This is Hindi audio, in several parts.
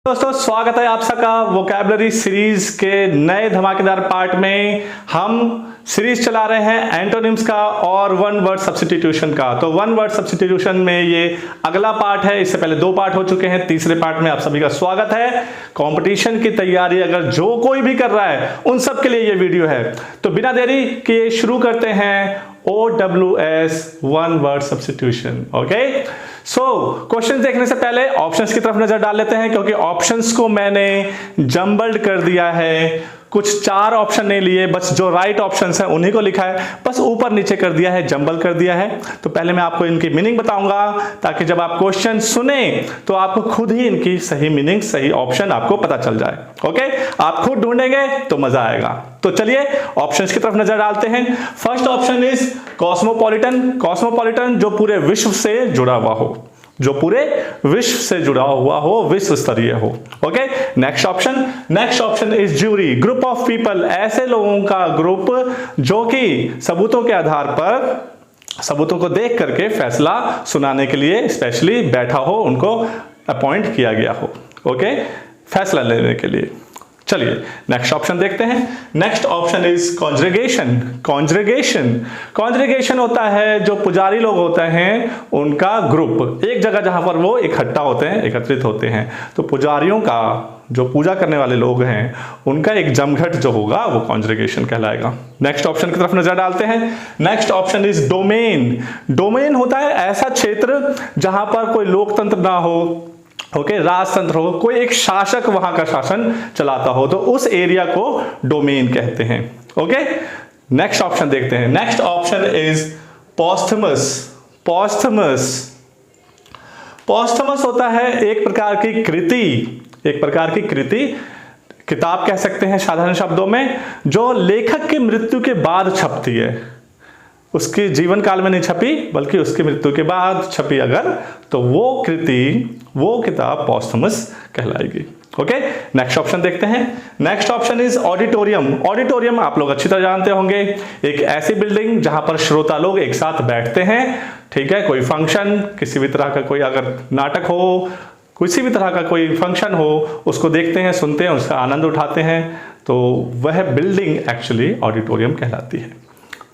दोस्तों स्वागत है आप सबका वोकैबुलरी सीरीज के नए धमाकेदार पार्ट में। हम सीरीज चला रहे हैं एंटोनिम्स का और वन वर्ड सब्स्टिट्यूशन का। तो वन वर्ड सब्स्टिट्यूशन में ये अगला पार्ट है। इससे पहले 2 पार्ट हो चुके हैं, तीसरे पार्ट में आप सभी का स्वागत है। कंपटीशन की तैयारी अगर जो कोई भी कर रहा है उन सब के लिए ये वीडियो है। तो बिना देरी के शुरू करते हैं OWS one word substitution. Okay, so question देखने से पहले ऑप्शंस की तरफ नजर डाल लेते हैं, क्योंकि ऑप्शंस को मैंने जंबल्ड कर दिया है। कुछ 4 ऑप्शन नहीं लिए, बस जो राइट ऑप्शंस हैं उन्हीं को लिखा है, बस ऊपर नीचे कर दिया है, जंबल कर दिया है। तो पहले मैं आपको इनकी मीनिंग बताऊंगा, ताकि जब आप क्वेश्चन सुने तो आपको खुद ही इनकी सही मीनिंग, सही ऑप्शन आपको पता चल जाए। ओके, आप खुद ढूंढेंगे तो मजा आएगा। तो चलिए ऑप्शंस की तरफ नजर डालते हैं। First option is cosmopolitan. Cosmopolitan जो पूरे विश्व से जुड़ा हुआ हो, जो पूरे विश्व से जुड़ा हुआ हो, विश्व स्तरीय हो। Okay, next option is jury, group of people, ऐसे लोगों का ग्रुप जो कि सबूतों के आधार पर, सबूतों को देख करके फैसला सुनाने के लिए स्पेशली बैठा हो, उनको अपॉइंट किया गया हो। ओके, फैसला लेने के लिए। चलिए नेक्स्ट ऑप्शन देखते हैं। Next option is congregation. Congregation होता है जो पुजारी लोग होते हैं उनका ग्रुप, एक जगह जहां पर वो इकट्ठा होते हैं, एकत्रित होते हैं। तो पुजारियों का, जो पूजा करने वाले लोग हैं, उनका एक जमघट जो होगा वो कॉन्ग्रेगेशन कहलाएगा। नेक्स्ट ऑप्शन की तरफ नजर डालते हैं। Next option is domain. Domain होता है ऐसा क्षेत्र जहां पर कोई लोकतंत्र ना हो, ओके, राजतंत्र हो, कोई एक शासक वहां का शासन चलाता हो, तो उस एरिया को डोमेन कहते हैं। ओके, नेक्स्ट ऑप्शन देखते हैं। Next option is posthumous. Posthumous होता है एक प्रकार की कृति, एक प्रकार की कृति, किताब कह सकते हैं साधारण शब्दों में, जो लेखक की मृत्यु के बाद छपती है। उसके जीवन काल में नहीं छपी, बल्कि उसकी मृत्यु के बाद छपी अगर, तो वो कृति, वो किताब पॉस्थमस कहलाएगी। ओके, नेक्स्ट ऑप्शन देखते हैं। Next option is auditorium. Auditorium आप लोग अच्छी तरह जानते होंगे, एक ऐसी बिल्डिंग जहां पर श्रोता लोग एक साथ बैठते हैं। ठीक है, कोई फंक्शन, किसी भी तरह का कोई अगर नाटक हो, किसी भी तरह का कोई फंक्शन हो, उसको देखते हैं, सुनते हैं, उसका आनंद उठाते हैं, तो वह बिल्डिंग एक्चुअली ऑडिटोरियम कहलाती है।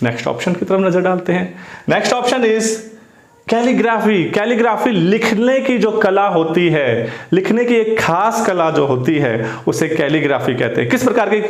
नेक्स्ट ऑप्शन की तरफ नजर डालते हैं। Next option is calligraphy. Calligraphy लिखने की जो कला होती है, लिखने की एक खास कला जो होती है, उसे कैलीग्राफी कहते हैं। किस प्रकार की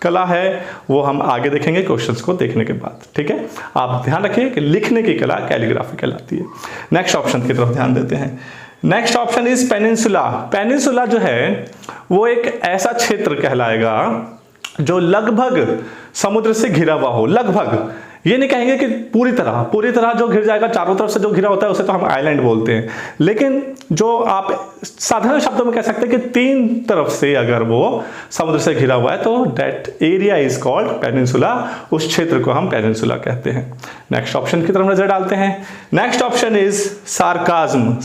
कला है वो हम आगे देखेंगे क्वेश्चंस को देखने के बाद। ठीक है, आप ध्यान रखिए कि लिखने की कला कैलीग्राफी कहलाती है। नेक्स्ट ऑप्शन की तरफ ध्यान देते हैं। Next option is peninsula. Peninsula जो है वो एक ऐसा क्षेत्र कहलाएगा जो लगभग समुद्र से घिरा हुआ हो। लगभग, ये नहीं कहेंगे कि पूरी तरह जो घिर जाएगा, चारों तरफ से जो घिरा होता है उसे तो हम आइलैंड बोलते हैं, लेकिन जो आप साधारण शब्दों में कह सकते हैं कि 3 तरफ से अगर वो समुद्र से घिरा हुआ है, तो that area is called peninsula. उस क्षेत्र को हम पेनिनसुला कहते हैं। नेक्स्ट ऑप्शन की तरफ नजर डालते हैं। Next option is sarcasm.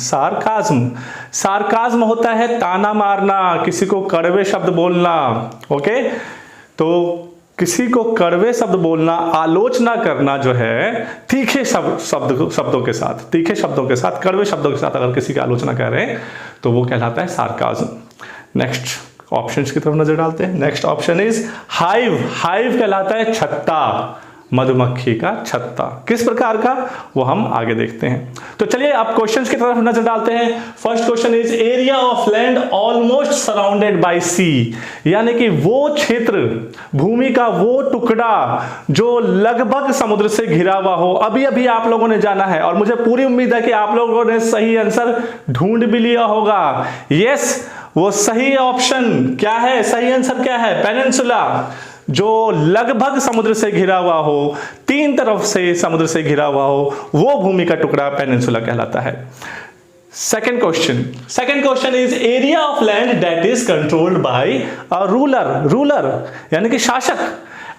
Sarcasm होता है ताना मारना, किसी को कड़वे शब्द बोलना। ओके, तो किसी को कड़वे शब्द बोलना, आलोचना करना जो है तीखे शब्दों के साथ, तीखे शब्दों के साथ, कड़वे शब्दों के साथ अगर किसी की आलोचना कर रहे हैं तो वो कहलाता है सार्काज्म। नेक्स्ट ऑप्शंस की तरफ नजर डालते हैं। Next option is hive. Hive कहलाता है छत्ता, मधुमक्खी का छत्ता। किस प्रकार का वो हम आगे देखते हैं। तो चलिए अब क्वेश्चंस की तरफ नजर डालते हैं। First question is area of land almost surrounded by sea, यानी कि वो क्षेत्र, भूमि का वो टुकड़ा जो लगभग समुद्र से घिरा हुआ हो। अभी अभी आप लोगों ने जाना है और मुझे पूरी उम्मीद है कि आप लोगों ने सही आंसर ढूंढ भी लिया होगा। यस, वो सही ऑप्शन क्या है, सही आंसर क्या है? पेनिनसुला, जो लगभग समुद्र से घिरा हुआ हो, 3 तरफ से समुद्र से घिरा हुआ हो, वो भूमि का टुकड़ा पेनिनसुला कहलाता है। Second question is area of land that is controlled by a ruler यानी कि शासक।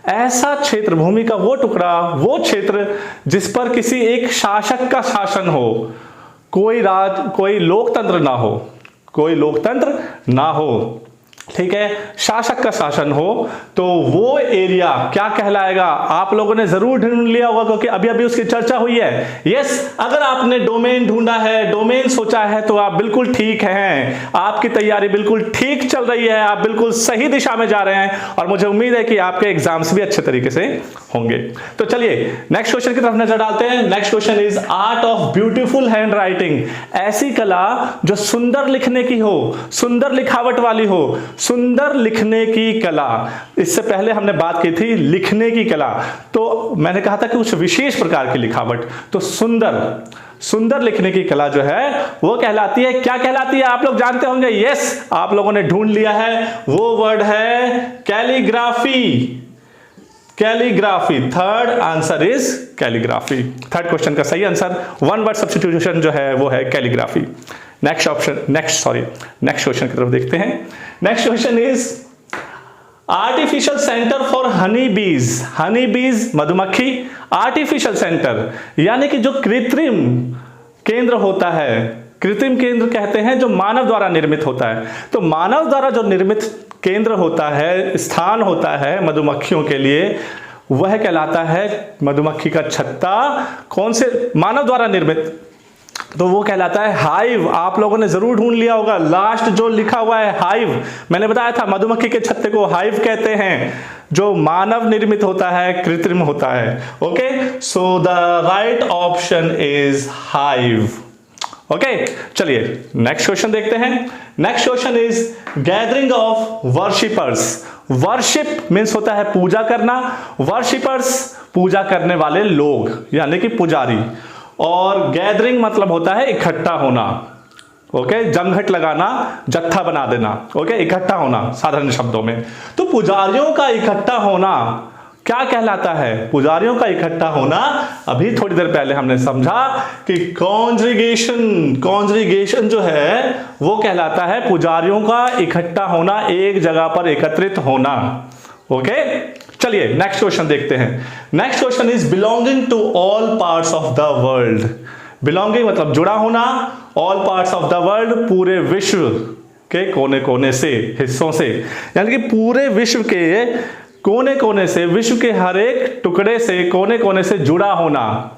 ऐसा क्षेत्र, भूमि का वो टुकड़ा, वो क्षेत्र जिस पर किसी एक शासक का शासन हो, कोई लोकतंत्र ना हो, ठीक है, शासक का शासन हो, तो वो एरिया क्या कहलाएगा? आप लोगों ने जरूर ढूंढ लिया होगा क्योंकि अभी अभी उसकी चर्चा हुई है। यस, अगर आपने डोमेन ढूंढा है, डोमेन सोचा है, तो आप बिल्कुल ठीक हैं, आपकी तैयारी बिल्कुल ठीक चल रही है, आप बिल्कुल सही दिशा में जा रहे हैं और मुझे उम्मीद है कि आपके एग्जाम्स भी अच्छे तरीके से होंगे। तो चलिए नेक्स्ट क्वेश्चन की तरफ नजर डालते हैं। Next question is art of beautiful hand writing. ऐसी कला जो सुंदर लिखने की हो, सुंदर लिखावट वाली हो, सुंदर लिखने की कला। इससे पहले हमने बात की थी लिखने की कला, तो मैंने कहा था कि कुछ विशेष प्रकार की लिखावट, तो सुंदर लिखने की कला जो है वो कहलाती है, क्या कहलाती है? आप लोग जानते होंगे। यस, आप लोगों ने ढूंढ लिया है, वो वर्ड है calligraphy. Calligraphy, third answer is calligraphy. Third question का सही आंसर, वन वर्ड सब्स्टिट्यूशन जो है वो है कैलीग्राफी। नेक्स्ट क्वेश्चन की तरफ देखते हैं। Next question is artificial centre for Honey बीज। हनी बीज मधुमक्खी, आर्टिफिशियल सेंटर यानी कि जो कृत्रिम केंद्र होता है, कृत्रिम केंद्र कहते हैं जो मानव द्वारा निर्मित होता है। तो मानव द्वारा जो निर्मित केंद्र होता है, स्थान होता है मधुमक्खियों के लिए, वह कहलाता है मधुमक्खी का छत्ता। कौन से मानव द्वारा निर्मित? तो वो कहलाता है हाइव। आप लोगों ने जरूर ढूंढ लिया होगा, लास्ट जो लिखा हुआ है हाइव, मैंने बताया था मधुमक्खी के छत्ते को हाइव कहते हैं, जो मानव निर्मित होता है, कृत्रिम होता है। Okay, so the right option is hive. Okay, चलिए नेक्स्ट क्वेश्चन देखते हैं। Next question is gathering of worshippers. Worship means होता है पूजा करना, वर्शिपर्स पूजा करने वाले लोग यानी कि पुजारी, और गैदरिंग मतलब होता है इकट्ठा होना। ओके, जमघट लगाना, जत्था बना देना। ओके, इकट्ठा होना साधारण शब्दों में। तो पुजारियों का इकट्ठा होना क्या कहलाता है? पुजारियों का इकट्ठा होना, अभी थोड़ी देर पहले हमने समझा कि कॉन्ग्रीगेशन जो है वो कहलाता है पुजारियों का इकट्ठा होना, एक जगह पर एकत्रित होना। ओके, चलिए नेक्स्ट क्वेश्चन देखते हैं। Next question is belonging to all parts of the world. Belonging मतलब जुड़ा होना, all parts of the world पूरे विश्व के कोने कोने से, हिस्सों से, यानी कि पूरे विश्व के कोने कोने से, विश्व के हर एक टुकड़े से, कोने कोने से जुड़ा होना।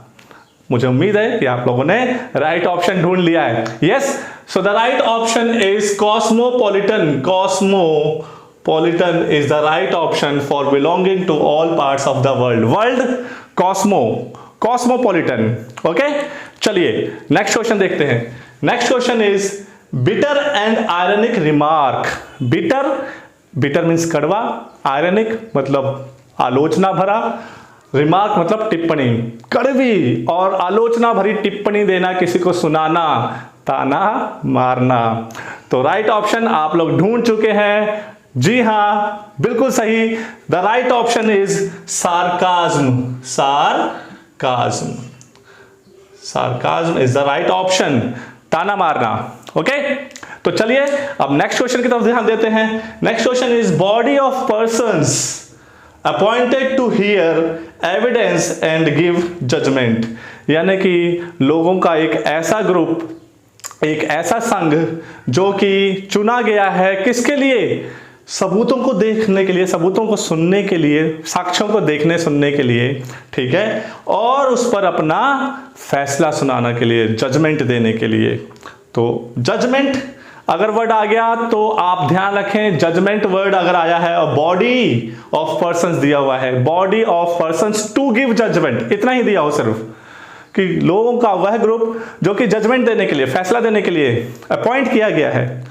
मुझे उम्मीद है कि आप लोगों ने राइट ऑप्शन ढूंढ लिया है। Yes, so the right option is cosmopolitan. Cosmopolitan is the right option for belonging to all parts of the world. World cosmopolitan. Okay, चलिए नेक्स्ट क्वेश्चन देखते हैं। Next question is bitter and ironic remark. Bitter means कड़वा, आयरनिक मतलब आलोचना भरा, रिमार्क मतलब टिप्पणी। कड़वी और आलोचना भरी टिप्पणी देना, किसी को सुनाना, ताना मारना। तो राइट ऑप्शन आप लोग ढूंढ चुके हैं। जी हां, बिल्कुल सही। The right option is sarcasm. Sarcasm is the right option, ताना मारना। ओके, तो चलिए अब नेक्स्ट क्वेश्चन की तरफ ध्यान देते हैं। Next question is body of persons appointed to hear evidence and give judgment. यानी कि लोगों का एक ऐसा ग्रुप, एक ऐसा संघ जो कि चुना गया है किसके लिए? सबूतों को देखने के लिए, सबूतों को सुनने के लिए, साक्ष्यों को देखने सुनने के लिए, ठीक है, और उस पर अपना फैसला सुनाने के लिए, जजमेंट देने के लिए। तो जजमेंट अगर वर्ड आ गया तो आप ध्यान रखें, जजमेंट वर्ड अगर आया है और बॉडी ऑफ पर्संस दिया हुआ है, body of persons to give judgment, इतना ही दिया हो सिर्फ, कि लोगों का वह ग्रुप जो कि जजमेंट देने के लिए, फैसला देने के लिए अपॉइंट किया गया है,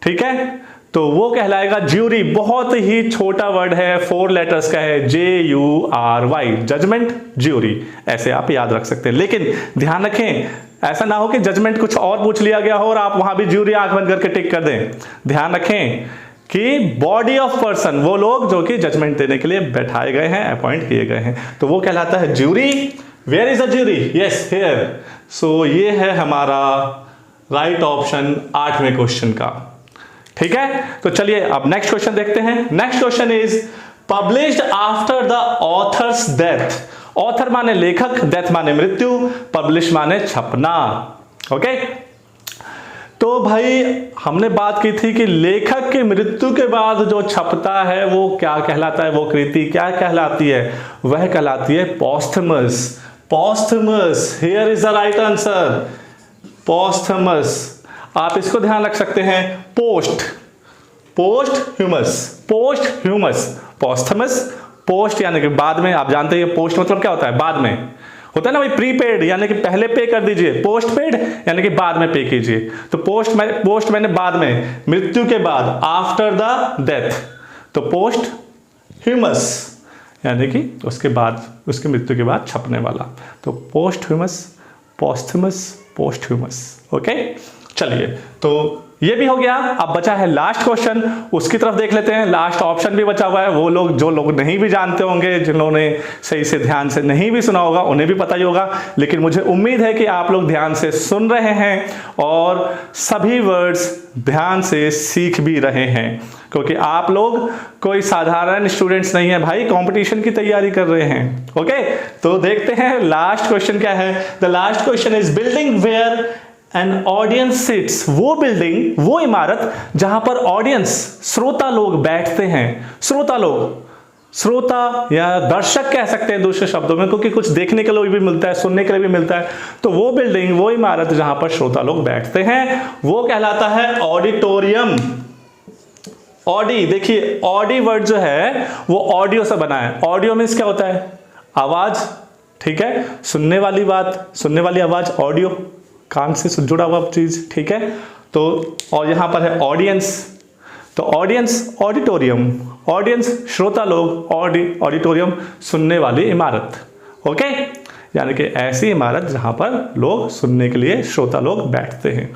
ठीक है, तो वो कहलाएगा ज्यूरी। बहुत ही छोटा वर्ड है, 4 लेटर्स का है, JURY, जजमेंट, ज्यूरी, ऐसे आप याद रख सकते हैं। लेकिन ध्यान रखें, ऐसा ना हो कि जजमेंट कुछ और पूछ लिया गया हो और आप वहां भी ज्यूरी आंख बंद करके टिक कर दें। ध्यान रखें कि बॉडी ऑफ पर्सन, वो लोग जो कि जजमेंट देने के लिए बैठाए गए हैं, अपॉइंट किए गए हैं, तो वो कहलाता है jury. Where is the jury? Yes, here. So ये है हमारा राइट ऑप्शन 8वें क्वेश्चन का, ठीक है। तो चलिए अब नेक्स्ट क्वेश्चन देखते हैं। Next question is published after the author's death. Author माने लेखक, डेथ माने मृत्यु, पब्लिश माने छपना। ओके, तो भाई हमने बात की थी कि लेखक की मृत्यु के बाद जो छपता है वो क्या कहलाता है, वो कृति क्या कहलाती है, वह कहलाती है posthumous. Posthumous, here is the right answer, posthumous. आप इसको ध्यान रख सकते हैं, post, post humus, post humus, posthumous, post यानी कि बाद में। आप जानते हैं पोस्ट मतलब क्या होता है, बाद में होता है ना भाई, प्रीपेड यानी कि पहले पे कर दीजिए, पोस्ट पेड यानी कि बाद में पे कीजिए। तो पोस्ट मैंने बाद में, मृत्यु के बाद, आफ्टर द डेथ। तो पोस्ट ह्यूमस यानी कि उसके बाद, उसकी मृत्यु के बाद छपने वाला। तो post humus, posthumous, post humus. Okay, चलिए, तो ये भी हो गया। अब बचा है लास्ट क्वेश्चन, उसकी तरफ देख लेते हैं। लास्ट ऑप्शन भी बचा हुआ है, वो लोग जो लोग नहीं भी जानते होंगे, जिन्होंने सही से ध्यान से नहीं भी सुना होगा, उन्हें भी पता ही होगा, लेकिन मुझे उम्मीद है कि आप लोग ध्यान से सुन रहे हैं और सभी वर्ड्स ध्यान से सीख भी रहे हैं, क्योंकि आप लोग कोई साधारण स्टूडेंट्स नहीं है भाई, कंपटीशन की तैयारी कर रहे हैं। ओके, तो देखते हैं लास्ट क्वेश्चन क्या है। The last question is building where an audience sits, वो बिल्डिंग, वो इमारत जहां पर ऑडियंस, श्रोता लोग बैठते हैं। श्रोता लोग, श्रोता या दर्शक कह सकते हैं दूसरे शब्दों में, क्योंकि कुछ देखने के लिए भी मिलता है, सुनने के लिए भी मिलता है। तो वो बिल्डिंग, वो इमारत जहां पर श्रोता लोग बैठते हैं, वो कहलाता है ऑडिटोरियम। ऑडी, देखिए ऑडी वर्ड जो है वो ऑडियो से बना है। ऑडियो मीन्स क्या होता है, आवाज, ठीक है, सुनने वाली बात, सुनने वाली आवाज, ऑडियो, कान से जुड़ा हुआ चीज, ठीक है। तो और यहां पर है ऑडियंस, तो ऑडियंस ऑडिटोरियम, ऑडियंस श्रोता लोग, ऑडिटोरियम सुनने वाली इमारत। ओके, यानी कि ऐसी इमारत जहां पर लोग सुनने के लिए, श्रोता लोग बैठते हैं।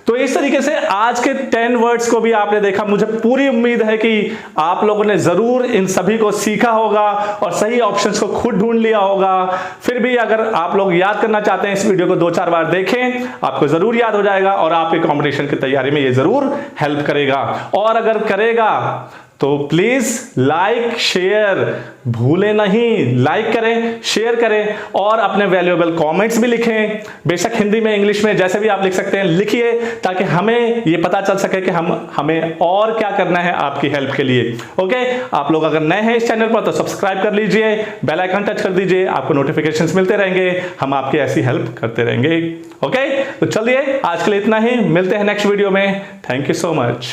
तो इस तरीके से आज के 10 वर्ड्स को भी आपने देखा। मुझे पूरी उम्मीद है कि आप लोगों ने जरूर इन सभी को सीखा होगा और सही ऑप्शंस को खुद ढूंढ लिया होगा। फिर भी अगर आप लोग याद करना चाहते हैं, इस वीडियो को 2-4 बार देखें, आपको जरूर याद हो जाएगा और आपके कंपटीशन की तैयारी में ये जरूर हेल्प करेगा। और अगर करेगा तो प्लीज लाइक शेयर भूलें नहीं, लाइक करें, शेयर करें और अपने वैल्यूएबल कमेंट्स भी लिखें। बेशक हिंदी में, इंग्लिश में, जैसे भी आप लिख सकते हैं, लिखिए, ताकि हमें ये पता चल सके कि हमें और क्या करना है आपकी हेल्प के लिए। ओके, आप लोग अगर नए हैं इस चैनल पर तो सब्सक्राइब कर लीजिए, बेल आइकन टच कर दीजिए, आपको नोटिफिकेशंस मिलते रहेंगे, हम आपकी ऐसी हेल्प करते रहेंगे। ओके, तो चलिए आज के लिए इतना ही, मिलते हैं नेक्स्ट वीडियो में। Thank you so much.